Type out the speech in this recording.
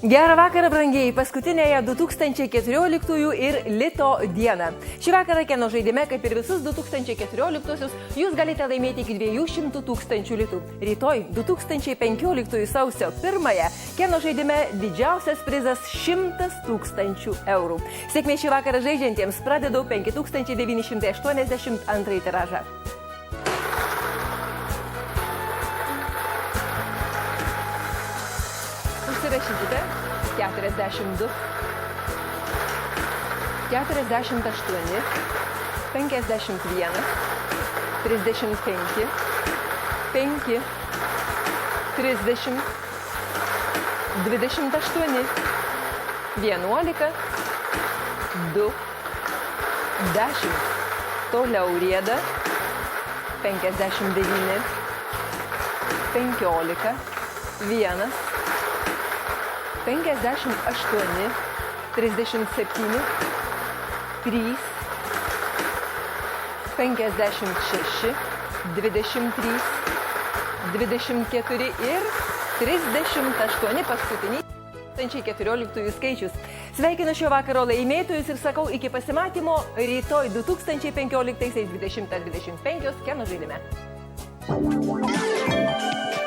Gerą vakarą, brangieji, paskutinėje 2014 ir lito dieną. Šį vakarą Keno žaidime, kaip ir visus 2014-usius, jūs galite laimėti iki 200 000 litų. Rytoj, 2015 sausio 1-ąją, Keno žaidime didžiausias prizas 100 000 eurų. Sėkmė šį vakarą žaidžiantiems pradedu 5982 tiražą. Užsirašykite 42, 48, 51, 35, 5, 30, 28, 11, 2, 10. Toliau rieda 59, 15, 1, 58, 37, 3, 56, 23, 24 ir 38 paskutiniai 2014 skaičius. Sveikinu šio vakaro laimėtojus ir sakau iki pasimatymo rytoj 2015-2025 Keno žaidime.